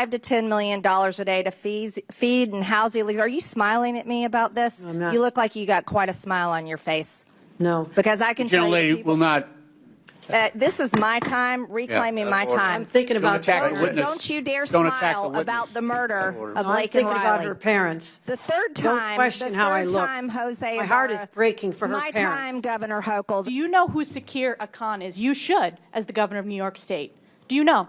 $5 to $10 million a day to feed and house illegals. Are you smiling at me about this? No, I'm not. You look like you got quite a smile on your face. No. Because I can tell you, will not. this is my time, reclaiming my time. I'm thinking about attack the witness. Don't you dare Don't attack the smile witness. about the murder of I'm Lake thinking and about Riley. her parents. The third Don't time, question how I look. Jose My heart Ibarra, is breaking for her my parents. time, Governor Hochul. Do you know who Sakir Khan is? You should, as the governor of New York State. Do you know?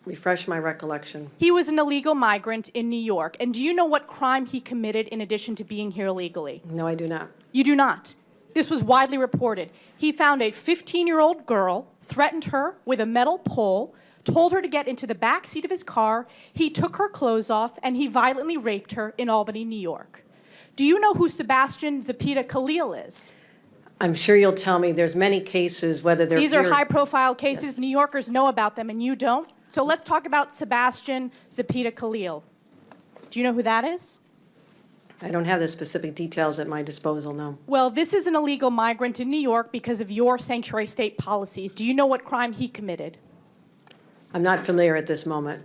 Refresh my recollection. He was an illegal migrant in New York. And do you know what crime he committed in addition to being here illegally? No, I do not. You do not. This was widely reported. He found a 15-year-old girl, threatened her with a metal pole, told her to get into the back seat of his car. He took her clothes off, and he violently raped her in Albany, New York. Do you know who Sebastian Zapita Khalil is? I'm sure you'll tell me there's many cases, whether they're These are here- high-profile cases. Yes. New Yorkers know about them, and you don't. So let's talk about Sebastian Zapita Khalil. Do you know who that is? I don't have the specific details at my disposal, no. Well, this is an illegal migrant in New York because of your sanctuary state policies. Do you know what crime he committed? I'm not familiar at this moment.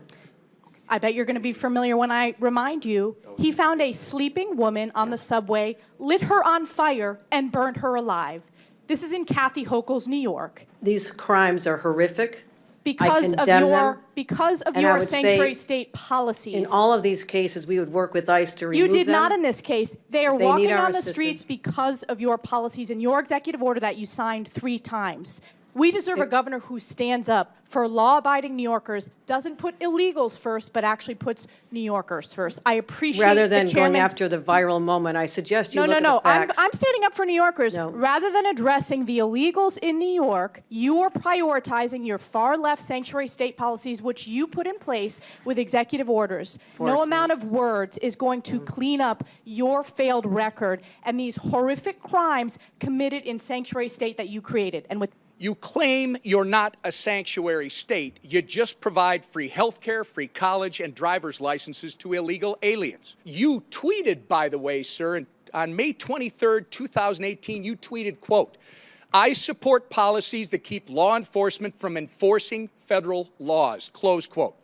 I bet you're going to be familiar when I remind you. He found a sleeping woman on the subway, lit her on fire, and burned her alive. This is in Kathy Hochul's New York. These crimes are horrific. Because of condemn your them, and I would say sanctuary state policies. In all of these cases, we would work with ICE to remove You did them. not in this case. They are If they need walking our on the assistance. streets because of your policies and your executive order that you signed 3 times. We deserve a governor who stands up for law-abiding New Yorkers, doesn't put illegals first, but actually puts New Yorkers first. I appreciate Rather than the going chairman's- after the viral moment, I suggest you No, look no, no. at the facts. I'm standing up for New Yorkers. No. Rather than addressing the illegals in New York, you are prioritizing your far-left sanctuary state policies, which you put in place with executive orders. No Enforcement. amount of words is going to clean up your failed record and these horrific crimes committed in sanctuary state that you created. And with You claim you're not a sanctuary state. You just provide free health care, free college, and driver's licenses to illegal aliens. You tweeted, by the way, sir, on May 23rd, 2018, you tweeted, quote, "I support policies that keep law enforcement from enforcing federal laws," close quote.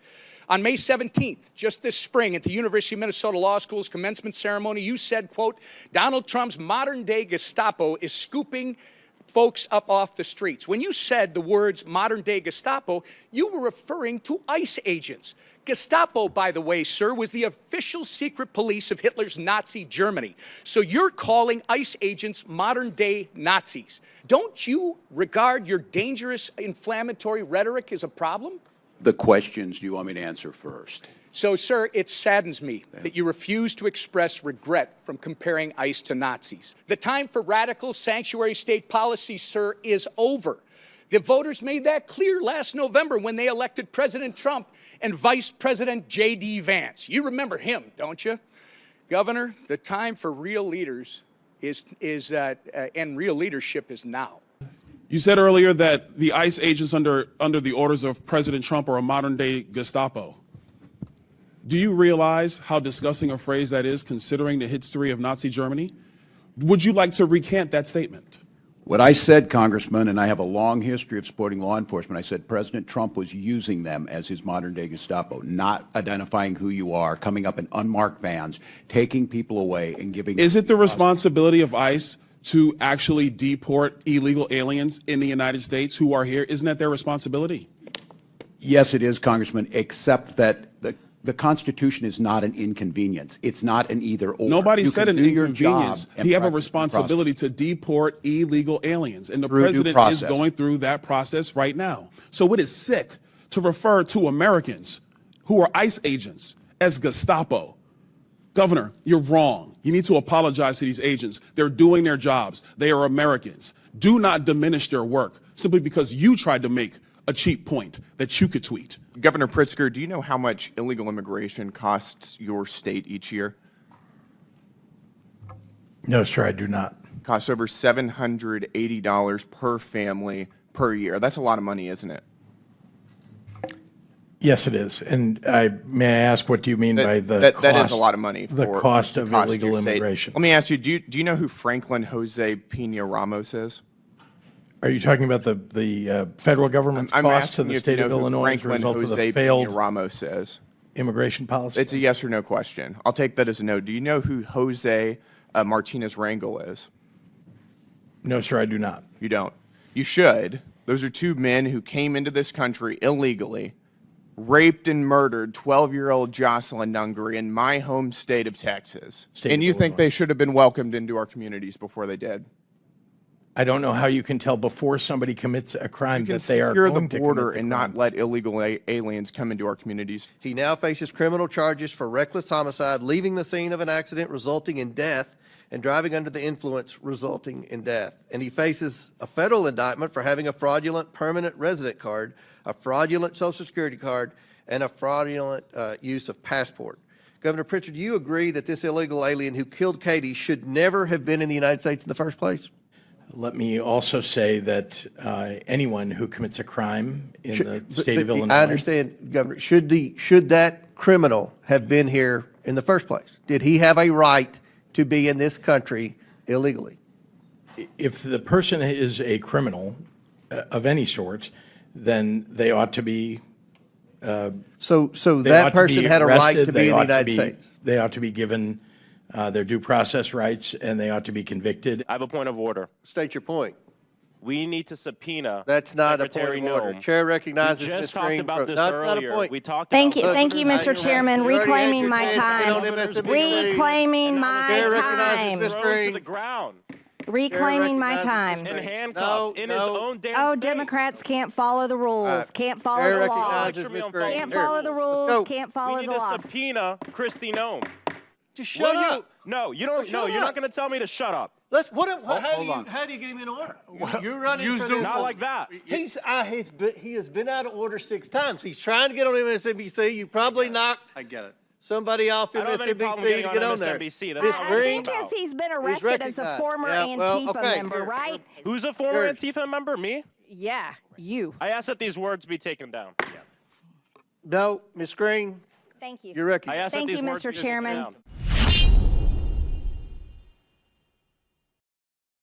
On May 17th, just this spring, at the University of Minnesota Law School's commencement ceremony, you said, quote, "Donald Trump's modern-day Gestapo is scooping folks up off the streets." When you said the words modern-day Gestapo, you were referring to ICE agents. Gestapo, by the way, sir, was the official secret police of Hitler's Nazi Germany. So you're calling ICE agents modern-day Nazis. Don't you regard your dangerous inflammatory rhetoric as a problem? The questions do you want me to answer first? So, sir, it saddens me that you refuse to express regret from comparing ICE to Nazis. The time for radical sanctuary state policy, sir, is over. The voters made that clear last November when they elected President Trump and Vice President J.D. Vance. You remember him, don't you? Governor, the time for real leaders and real leadership is now. You said earlier that the ICE agents under the orders of President Trump are a modern-day Gestapo. Do you realize how disgusting a phrase that is, considering the history of Nazi Germany? Would you like to recant that statement? What I said, Congressman, and I have a long history of supporting law enforcement, I said President Trump was using them as his modern-day Gestapo, not identifying who you are, coming up in unmarked vans, taking people away and giving... Is it the responsibility of ICE to actually deport illegal aliens in the United States who are here? Isn't that their responsibility? Yes, it is, Congressman, except that the Constitution is not an inconvenience. It's not an either-or. Nobody You said can an do your inconvenience. job and He have a practice responsibility to deport illegal aliens, and the Through due president is process. going through that process right now. So it is sick to refer to Americans who are ICE agents as Gestapo. Governor, you're wrong. You need to apologize to these agents. They're doing their jobs. They are Americans. Do not diminish their work simply because you tried to make a cheap point that you could tweet. Governor Pritzker, do you know how much illegal immigration costs your state each year? No, sir, I do not. Costs over $780 per family per year. That's a lot of money, isn't it? Yes, it is. And may I ask, what do you mean by the cost? That is a lot of money. The for cost the of cost to illegal your state. immigration. Let me ask you, do you know who Franklin Jose Pena Ramos is? Are you talking about the federal government's I'm cost to asking the you if you state of know who Illinois as a Franklin result of Jose the failed Peña Ramos is. immigration policy? It's a yes or no question. I'll take that as a no. Do you know who Jose Martinez Rangel is? No, sir, I do not. You don't. You should. Those are two men who came into this country illegally, raped and murdered 12-year-old Jocelyn Nungary in my home state of Texas. State And of you think Illinois. they should have been welcomed into our communities before they did? I don't know how you can tell before somebody commits a crime You can that they are secure going the to border commit the and crime. not let illegal aliens come into our communities. He now faces criminal charges for reckless homicide, leaving the scene of an accident resulting in death, and driving under the influence resulting in death. And he faces a federal indictment for having a fraudulent permanent resident card, a fraudulent Social Security card, and a fraudulent use of passport. Governor Pritchard, do you agree that this illegal alien who killed Katie should never have been in the United States in the first place? Let me also say that anyone who commits a crime in the state of But Illinois. I understand, Governor. Should that criminal have been here in the first place? Did he have a right to be in this country illegally? If the person is a criminal of any sort, then they ought to be. So They that ought to person be had a right arrested, to they be in the ought to United be- States. They ought to be given their due process rights, and they ought to be convicted. I have a point of order. State your point. We need to subpoena. That's not a point Secretary of order. Noem. Chair recognizes We Ms. just talked Green. about this That's not a earlier. point. We talked Thank about you, thank you, Mr. Chairman. You already had Reclaiming your my chance to get on time. MSNBC. Reclaiming my Chair recognizes time. Ms. thrown Green. to the ground Reclaiming my recognizes time. Ms. and Green. handcuffed in his No. own damn Oh, state. Democrats can't follow the rules. right. Can't follow Chair the law. recognizes Picture me Ms. on Green. phone. Can't Here. follow the Let's rules. go. Can't We follow need the to law. subpoena Kristi Noem. Just shut Will up. you? No, you don't. No, shut you're up. not going to tell me to shut up. Let's. How do you get him in order? You're running for the. Not like that. He has been out of order 6 times. He's trying to get on MSNBC. You probably knocked. I get it. Somebody off I don't have any problem MSNBC getting to on get on there. MSNBC. That's Ms. not I what it's Green. think as he's been arrested as a recognized. former Yeah, well, Antifa okay, member, here. right? Who's a former Yours. Antifa member? Me? Yeah, you. I asked that these words be taken down. No, Ms. Green, Thank you. you're I recognized. asked that Thank these you, words Mr. be taken Chairman. down.